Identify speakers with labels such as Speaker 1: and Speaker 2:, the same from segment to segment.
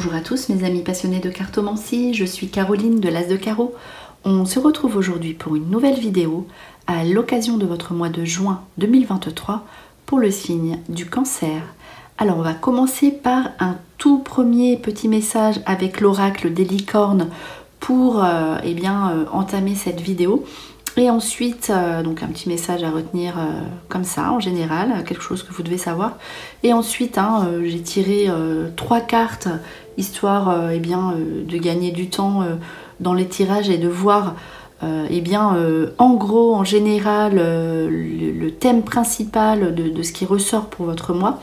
Speaker 1: Bonjour à tous mes amis passionnés de cartomancie, je suis Caroline de l'As de Carreau. On se retrouve aujourd'hui pour une nouvelle vidéo à l'occasion de votre mois de juin 2023 pour le signe du Cancer. Alors on va commencer par un tout premier petit message avec l'oracle des licornes pour entamer cette vidéo. Et ensuite, donc un petit message à retenir comme ça en général, quelque chose que vous devez savoir. Et ensuite, j'ai tiré 3 cartes histoire de gagner du temps dans les tirages et de voir en gros, en général, le thème principal de ce qui ressort pour votre mois.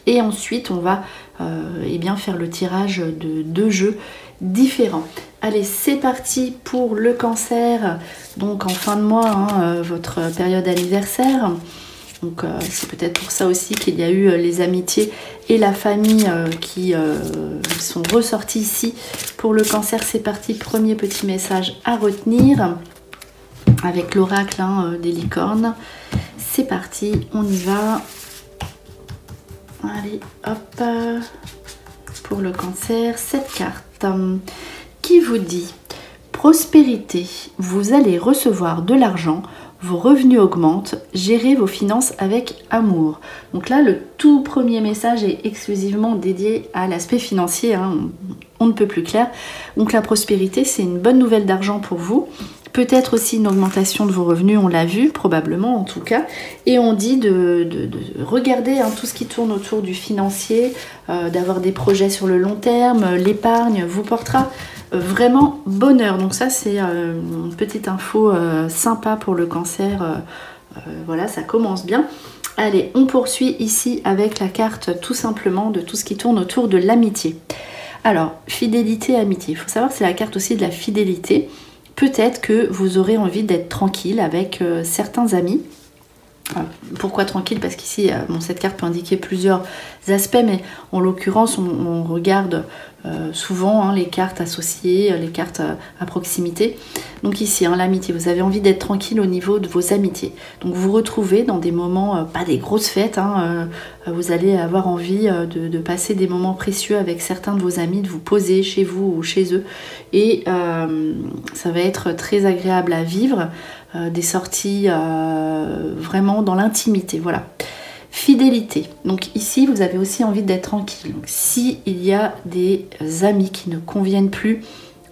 Speaker 1: Et ensuite, on va faire le tirage de 2 jeux différents. Allez, c'est parti pour le Cancer, donc en fin de mois, votre période anniversaire. Donc c'est peut-être pour ça aussi qu'il y a eu les amitiés et la famille qui sont ressortis ici. Pour le Cancer, c'est parti, premier petit message à retenir avec l'oracle des licornes. C'est parti, on y va. Allez, hop, pour le Cancer, cette carte qui vous dit prospérité, vous allez recevoir de l'argent, vos revenus augmentent, gérez vos finances avec amour. Donc là, le tout premier message est exclusivement dédié à l'aspect financier, on ne peut plus clair. Donc la prospérité, c'est une bonne nouvelle d'argent pour vous. Peut-être aussi une augmentation de vos revenus, on l'a vu, probablement en tout cas. Et on dit de regarder tout ce qui tourne autour du financier, d'avoir des projets sur le long terme. L'épargne vous portera vraiment bonheur. Donc ça, c'est une petite info sympa pour le Cancer. Voilà, ça commence bien. Allez, on poursuit ici avec la carte tout simplement de tout ce qui tourne autour de l'amitié. Alors, fidélité, amitié. Il faut savoir que c'est la carte aussi de la fidélité. Peut-être que vous aurez envie d'être tranquille avec certains amis. Pourquoi tranquille? Parce qu'ici, cette carte peut indiquer plusieurs aspects, mais en l'occurrence, on regarde souvent les cartes associées, les cartes à proximité. Donc ici, l'amitié, vous avez envie d'être tranquille au niveau de vos amitiés. Donc vous retrouvez dans des moments, pas des grosses fêtes, vous allez avoir envie de passer des moments précieux avec certains de vos amis, de vous poser chez vous ou chez eux. Et ça va être très agréable à vivre, des sorties vraiment dans l'intimité, voilà. Fidélité. Donc ici, vous avez aussi envie d'être tranquille. Donc s'il y a des amis qui ne conviennent plus,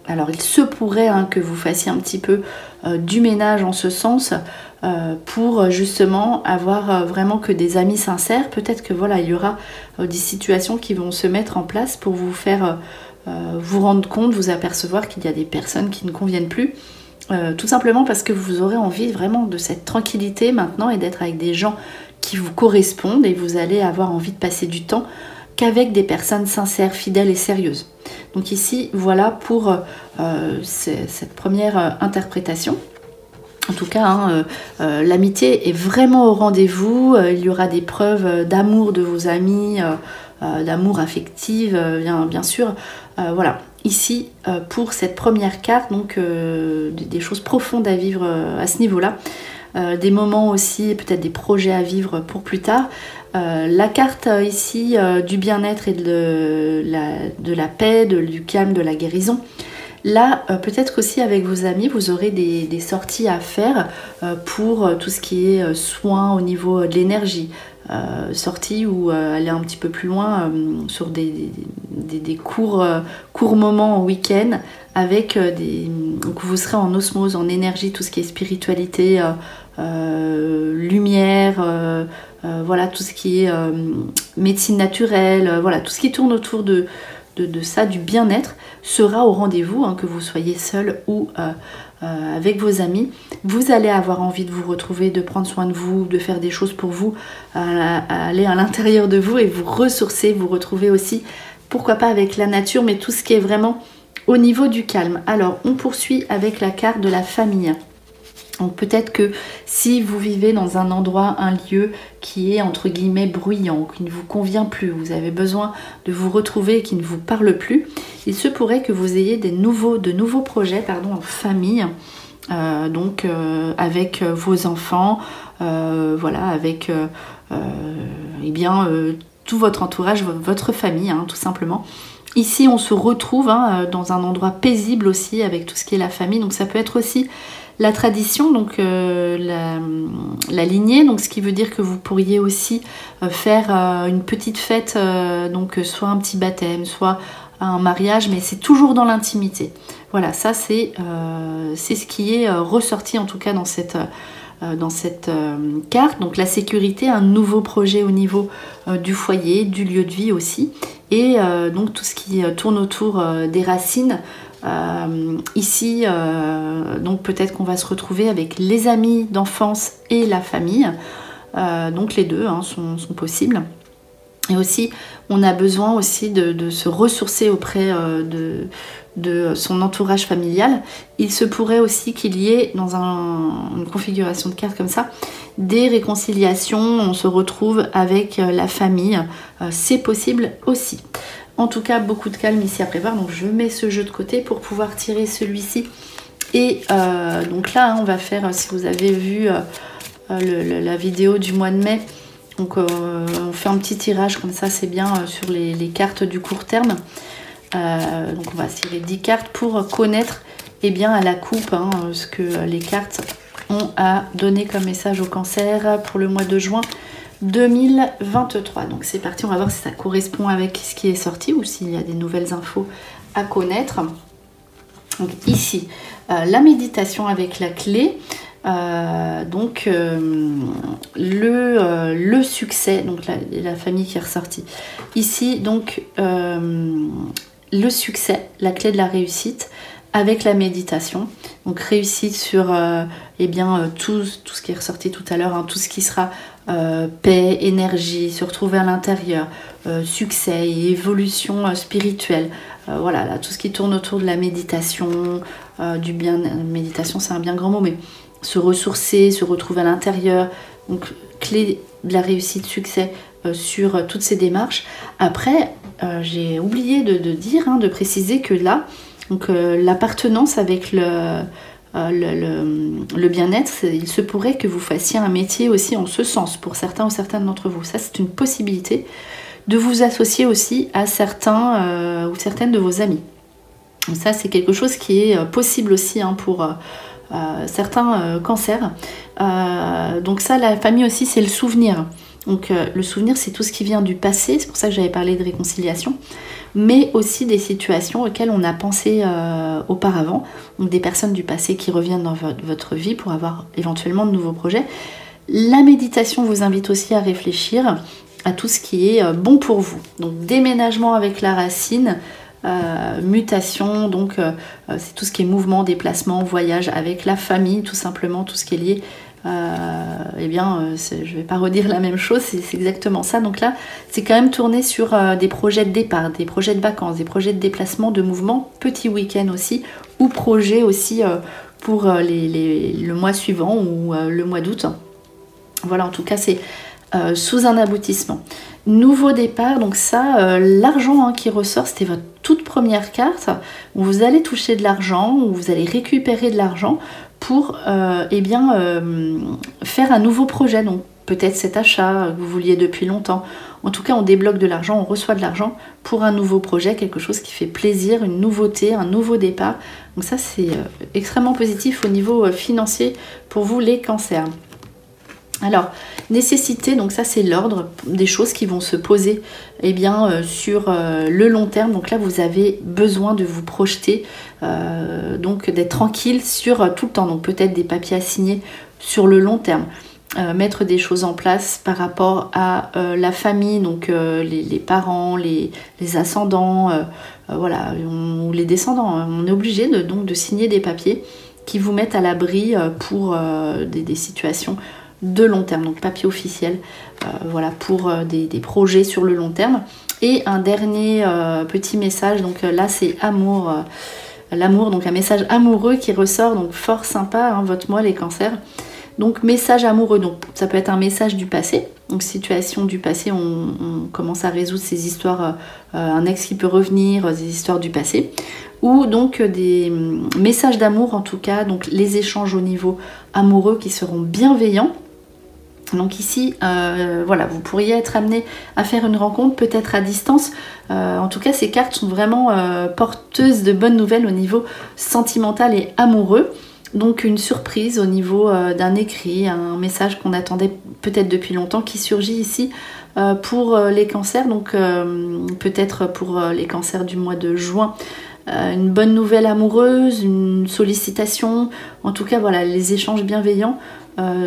Speaker 1: alors il se pourrait que vous fassiez un petit peu du ménage en ce sens pour justement avoir vraiment que des amis sincères. Peut-être que voilà, il y aura des situations qui vont se mettre en place pour vous faire vous rendre compte, vous apercevoir qu'il y a des personnes qui ne conviennent plus. Tout simplement parce que vous aurez envie vraiment de cette tranquillité maintenant et d'être avec des gens qui vous correspondent et vous allez avoir envie de passer du temps qu'avec des personnes sincères, fidèles et sérieuses. Donc ici, voilà pour cette première interprétation. En tout cas, l'amitié est vraiment au rendez-vous. Il y aura des preuves d'amour de vos amis, d'amour affectif, bien sûr. Voilà. Ici, pour cette première carte, donc des choses profondes à vivre à ce niveau-là. Des moments aussi, peut-être des projets à vivre pour plus tard. La carte ici du bien-être et de la paix, du calme, de la guérison. Là, peut-être qu'aussi avec vos amis, vous aurez des sorties à faire pour tout ce qui est soins au niveau de l'énergie. Sortie ou aller un petit peu plus loin sur des courts moments en week-end avec donc vous serez en osmose, en énergie, tout ce qui est spiritualité, lumière, voilà, tout ce qui est médecine naturelle, voilà, tout ce qui tourne autour de ça, du bien-être, sera au rendez-vous, que vous soyez seul ou avec vos amis. Vous allez avoir envie de vous retrouver, de prendre soin de vous, de faire des choses pour vous, aller à l'intérieur de vous et vous ressourcer, vous retrouver aussi, pourquoi pas avec la nature, mais tout ce qui est vraiment au niveau du calme. Alors, on poursuit avec la carte de la famille. Donc peut-être que si vous vivez dans un endroit, un lieu qui est entre guillemets bruyant, qui ne vous convient plus, vous avez besoin de vous retrouver et qui ne vous parle plus, il se pourrait que vous ayez de nouveaux projets en famille, avec vos enfants, voilà, avec tout votre entourage, votre famille, tout simplement. Ici, on se retrouve hein, dans un endroit paisible aussi, avec tout ce qui est la famille. Donc ça peut être aussi la tradition, donc la lignée. Donc ce qui veut dire que vous pourriez aussi faire une petite fête, donc soit un petit baptême, soit un mariage, mais c'est toujours dans l'intimité. Voilà, ça c'est ce qui est ressorti en tout cas dans cette carte. Donc la sécurité, un nouveau projet au niveau du foyer, du lieu de vie aussi, et donc tout ce qui tourne autour des racines. Ici, donc peut-être qu'on va se retrouver avec les amis d'enfance et la famille, donc les deux hein, sont possibles. Et aussi, on a besoin aussi de se ressourcer auprès de son entourage familial. Il se pourrait aussi qu'il y ait, dans une configuration de carte comme ça, des réconciliations, on se retrouve avec la famille, c'est possible aussi. En tout cas, beaucoup de calme ici à prévoir, donc je mets ce jeu de côté pour pouvoir tirer celui-ci. Et donc là, hein, on va faire, si vous avez vu la vidéo du mois de mai, donc on fait un petit tirage comme ça, c'est bien sur les cartes du court terme. Donc on va tirer 10 cartes pour connaître eh bien, à la coupe hein, ce que les cartes ont à donner comme message au Cancer pour le mois de juin 2023. Donc c'est parti, on va voir si ça correspond avec ce qui est sorti ou s'il y a des nouvelles infos à connaître. Donc ici, la méditation avec la clé. Le succès, donc la famille qui est ressortie ici, donc le succès, la clé de la réussite avec la méditation, donc réussite sur tout ce qui est ressorti tout à l'heure, hein, tout ce qui sera paix, énergie, se retrouver à l'intérieur, succès et évolution spirituelle, voilà, là, tout ce qui tourne autour de la méditation, du bien, méditation c'est un bien grand mot, mais se ressourcer, se retrouver à l'intérieur, donc clé de la réussite, succès sur toutes ces démarches. Après, j'ai oublié de dire, hein, de préciser que là, donc l'appartenance avec le bien-être, il se pourrait que vous fassiez un métier aussi en ce sens pour certains ou certaines d'entre vous. Ça, c'est une possibilité de vous associer aussi à certains ou certaines de vos amis. Donc ça, c'est quelque chose qui est possible aussi hein, pour certains cancers. Donc ça, la famille aussi, c'est le souvenir. Donc le souvenir, c'est tout ce qui vient du passé, c'est pour ça que j'avais parlé de réconciliation, mais aussi des situations auxquelles on a pensé auparavant, donc des personnes du passé qui reviennent dans votre vie pour avoir éventuellement de nouveaux projets. La méditation vous invite aussi à réfléchir à tout ce qui est bon pour vous. Donc déménagement avec la racine, mutation, donc c'est tout ce qui est mouvement, déplacement, voyage avec la famille, tout simplement, tout ce qui est lié. Je vais pas redire la même chose, c'est exactement ça. Donc là, c'est quand même tourné sur des projets de départ, des projets de vacances, des projets de déplacement, de mouvement, petit week-end aussi, ou projet aussi pour le mois suivant ou le mois d'août. Voilà, en tout cas, c'est sous un aboutissement. Nouveau départ, donc ça, l'argent hein, qui ressort, c'était votre toute première carte où vous allez toucher de l'argent, où vous allez récupérer de l'argent pour faire un nouveau projet. Donc peut-être cet achat que vous vouliez depuis longtemps. En tout cas, on débloque de l'argent, on reçoit de l'argent pour un nouveau projet, quelque chose qui fait plaisir, une nouveauté, un nouveau départ. Donc ça, c'est extrêmement positif au niveau financier pour vous les cancers. Alors, nécessité, donc ça c'est l'ordre des choses qui vont se poser sur le long terme. Donc là, vous avez besoin de vous projeter, donc d'être tranquille sur tout le temps. Donc peut-être des papiers à signer sur le long terme. Mettre des choses en place par rapport à la famille, donc les parents, les ascendants, ou les descendants. On est obligé de signer des papiers qui vous mettent à l'abri pour des situations de long terme, donc papier officiel, pour des projets sur le long terme. Et un dernier petit message, donc là c'est amour, l'amour, donc un message amoureux qui ressort, donc fort sympa, hein, votre mois les cancers. Donc message amoureux, donc ça peut être un message du passé, donc situation du passé, on commence à résoudre ces histoires, un ex qui peut revenir, des histoires du passé, ou donc des messages d'amour en tout cas, donc les échanges au niveau amoureux qui seront bienveillants. Donc ici, voilà, vous pourriez être amené à faire une rencontre, peut-être à distance. En tout cas, ces cartes sont vraiment porteuses de bonnes nouvelles au niveau sentimental et amoureux. Donc une surprise au niveau d'un écrit, un message qu'on attendait peut-être depuis longtemps qui surgit ici pour les cancers. Donc peut-être pour les cancers du mois de juin. Une bonne nouvelle amoureuse, une sollicitation, en tout cas voilà, les échanges bienveillants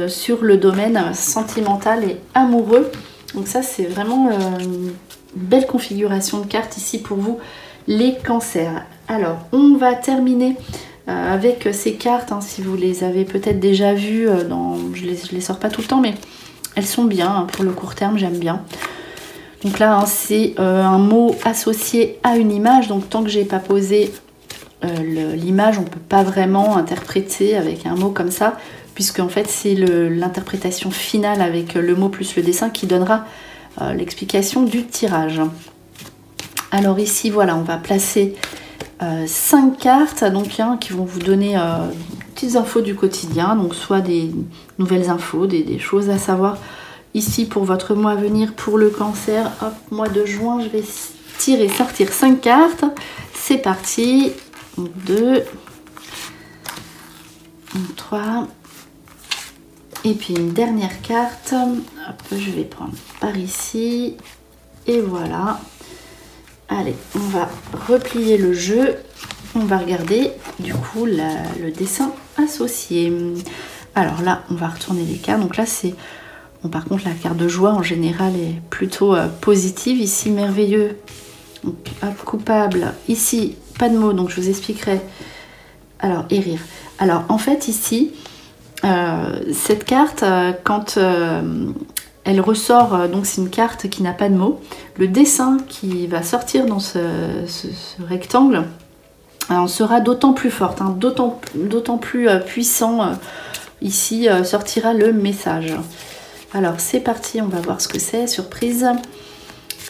Speaker 1: sur le domaine sentimental et amoureux. Donc ça c'est vraiment une belle configuration de cartes ici pour vous les cancers. Alors on va terminer avec ces cartes, hein, si vous les avez peut-être déjà vues, je les sors pas tout le temps mais elles sont bien, hein, pour le court terme j'aime bien. Donc là, hein, c'est un mot associé à une image. Donc tant que j'ai pas posé l'image, on peut pas vraiment interpréter avec un mot comme ça, puisque en fait c'est l'interprétation finale avec le mot plus le dessin qui donnera l'explication du tirage. Alors ici, voilà, on va placer 5 cartes donc, hein, qui vont vous donner petites infos du quotidien, donc soit des nouvelles infos, des choses à savoir. Ici, pour votre mois à venir, pour le cancer, hop, mois de juin, je vais sortir 5 cartes. C'est parti. 2, 3. Et puis une dernière carte. Hop, je vais prendre par ici. Et voilà. Allez, on va replier le jeu. On va regarder, du coup, le dessin associé. Alors là, on va retourner les cartes. Donc là, c'est... Bon, par contre, la carte de joie en général est plutôt positive. Ici, merveilleux. Donc, hop, coupable. Ici, pas de mots, donc je vous expliquerai. Alors, et rire. Alors, en fait, ici, cette carte, quand elle ressort, donc c'est une carte qui n'a pas de mots. Le dessin qui va sortir dans ce rectangle sera d'autant plus forte, hein, d'autant plus puissant. Ici, sortira le message. Alors c'est parti, on va voir ce que c'est, surprise.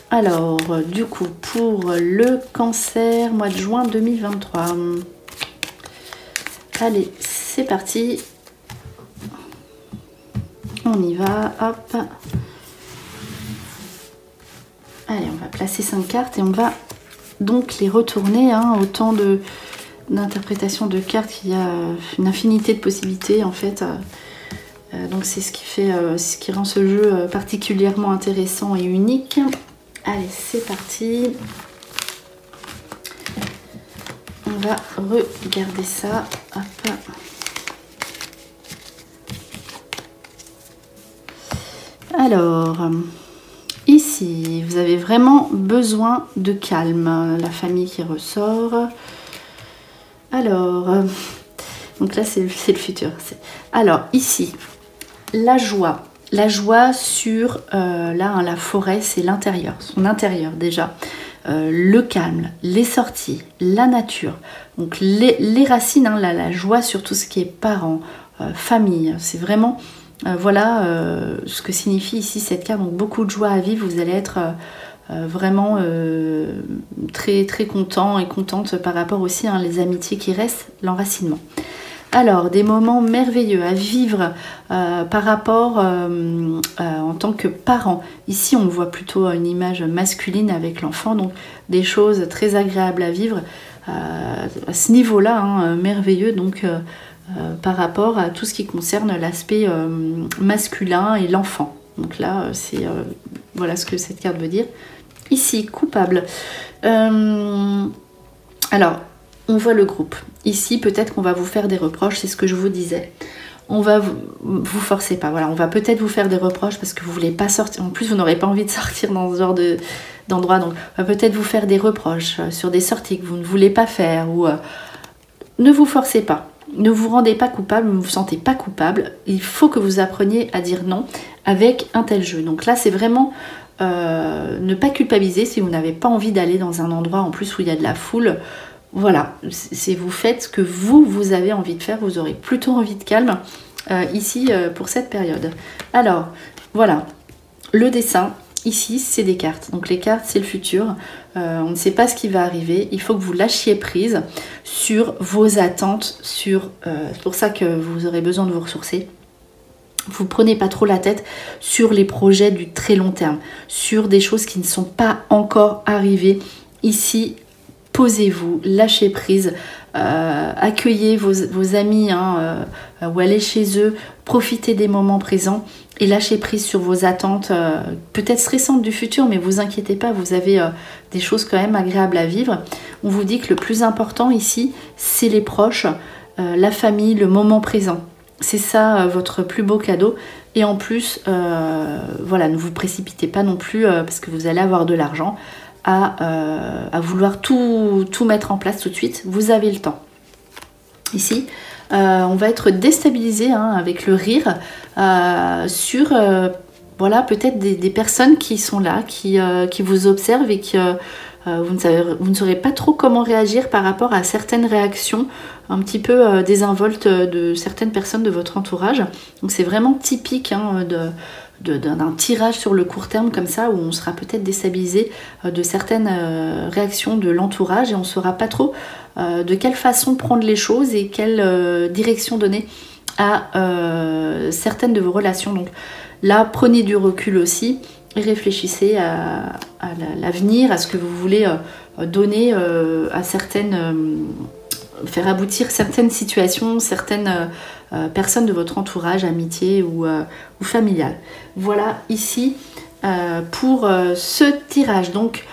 Speaker 1: Alors du coup pour le cancer, mois de juin 2023. Allez, c'est parti. On y va, hop. Allez, on va placer 5 cartes et on va donc les retourner, hein, autant d'interprétations de cartes qu'il y a une infinité de possibilités en fait. Donc c'est ce qui rend ce jeu particulièrement intéressant et unique. Allez, c'est parti. On va regarder ça. Hop. Alors, ici, vous avez vraiment besoin de calme. La famille qui ressort. Alors, donc là c'est le futur. Alors ici, la joie sur la forêt, c'est l'intérieur, son intérieur déjà. Le calme, les sorties, la nature, donc les racines, hein, la joie sur tout ce qui est parents, famille. C'est vraiment voilà ce que signifie ici cette carte. Donc beaucoup de joie à vivre, vous allez être vraiment très très content et contente par rapport aussi, hein, les amitiés qui restent, l'enracinement. Alors, des moments merveilleux à vivre par rapport en tant que parent. Ici, on voit plutôt une image masculine avec l'enfant, donc des choses très agréables à vivre à ce niveau-là, hein, merveilleux, donc par rapport à tout ce qui concerne l'aspect masculin et l'enfant. Donc là, c'est voilà ce que cette carte veut dire. Ici, coupable. Alors, on voit le groupe. Ici, peut-être qu'on va vous faire des reproches, c'est ce que je vous disais. On va vous forcez pas, voilà, on va peut-être vous faire des reproches parce que vous voulez pas sortir. En plus, vous n'aurez pas envie de sortir dans ce genre d'endroit, donc on va peut-être vous faire des reproches sur des sorties que vous ne voulez pas faire. Ou ne vous forcez pas, ne vous rendez pas coupable, ne vous sentez pas coupable. Il faut que vous appreniez à dire non avec un tel jeu. Donc là, c'est vraiment ne pas culpabiliser si vous n'avez pas envie d'aller dans un endroit en plus où il y a de la foule. Voilà, c'est vous faites ce que vous avez envie de faire, vous aurez plutôt envie de calme ici pour cette période. Alors, voilà, le dessin, ici, c'est des cartes. Donc les cartes, c'est le futur. On ne sait pas ce qui va arriver. Il faut que vous lâchiez prise sur vos attentes. C'est pour ça que vous aurez besoin de vous ressourcer. Vous prenez pas trop la tête sur les projets du très long terme, sur des choses qui ne sont pas encore arrivées. Ici, posez-vous, lâchez prise, accueillez vos amis ou allez chez eux, profitez des moments présents et lâchez prise sur vos attentes, peut-être stressantes du futur, mais vous inquiétez pas, vous avez des choses quand même agréables à vivre. On vous dit que le plus important ici, c'est les proches, la famille, le moment présent. C'est ça votre plus beau cadeau. Et en plus, voilà, ne vous précipitez pas non plus parce que vous allez avoir de l'argent à vouloir tout mettre en place tout de suite. Vous avez le temps. Ici, on va être déstabilisé avec le rire sur voilà, peut-être des personnes qui sont là, qui vous observent et qui... vous ne saurez pas trop comment réagir par rapport à certaines réactions un petit peu désinvoltes de certaines personnes de votre entourage. Donc c'est vraiment typique d'un tirage sur le court terme comme ça, où on sera peut-être déstabilisé de certaines réactions de l'entourage et on ne saura pas trop de quelle façon prendre les choses et quelle direction donner à certaines de vos relations. Donc là, prenez du recul aussi. Et réfléchissez à l'avenir, à ce que vous voulez donner à certaines... faire aboutir certaines situations, certaines personnes de votre entourage, amitié ou familial. Voilà ici pour ce tirage. Donc,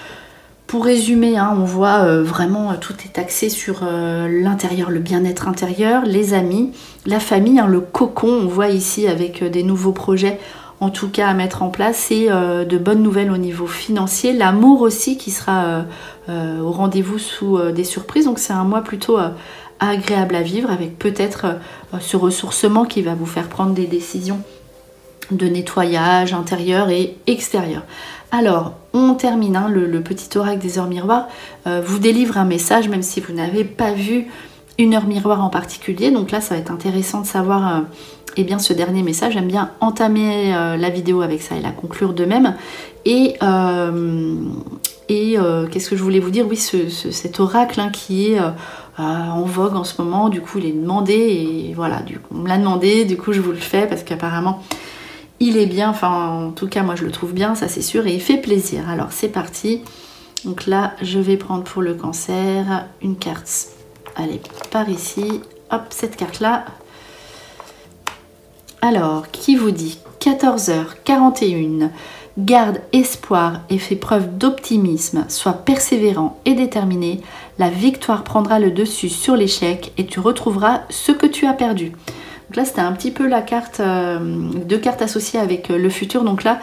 Speaker 1: pour résumer, on voit vraiment tout est axé sur l'intérieur, le bien-être intérieur, les amis, la famille, le cocon. On voit ici avec des nouveaux projets en tout cas à mettre en place, et de bonnes nouvelles au niveau financier, l'amour aussi qui sera au rendez-vous sous des surprises. Donc c'est un mois plutôt agréable à vivre, avec peut-être ce ressourcement qui va vous faire prendre des décisions de nettoyage intérieur et extérieur. Alors on termine, le petit oracle des heures miroirs vous délivre un message même si vous n'avez pas vu une heure miroir en particulier. Donc là ça va être intéressant de savoir eh bien ce dernier message. J'aime bien entamer la vidéo avec ça et la conclure de même. Et qu'est-ce que je voulais vous dire? Oui, cet oracle qui est en vogue en ce moment, du coup il est demandé, et voilà, du coup on me l'a demandé, du coup je vous le fais parce qu'apparemment il est bien, enfin en tout cas moi je le trouve bien, ça c'est sûr, et il fait plaisir. Alors c'est parti. Donc là je vais prendre pour le cancer une carte, allez, par ici, hop, cette carte là. Alors, qui vous dit 14h41, garde espoir et fais preuve d'optimisme, sois persévérant et déterminé, la victoire prendra le dessus sur l'échec et tu retrouveras ce que tu as perdu. Donc là, c'était un petit peu la carte, deux cartes associées avec le futur. Donc là,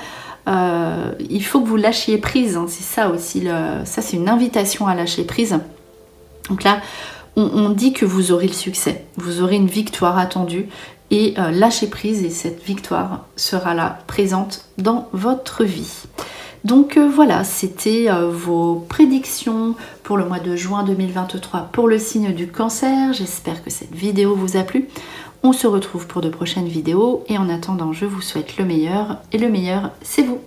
Speaker 1: il faut que vous lâchiez prise, c'est ça aussi, ça c'est une invitation à lâcher prise. Donc là, on dit que vous aurez le succès, vous aurez une victoire attendue. Et lâchez prise, et cette victoire sera là, présente dans votre vie. Donc voilà, c'était vos prédictions pour le mois de juin 2023 pour le signe du cancer. J'espère que cette vidéo vous a plu. On se retrouve pour de prochaines vidéos et en attendant, je vous souhaite le meilleur, et le meilleur, c'est vous.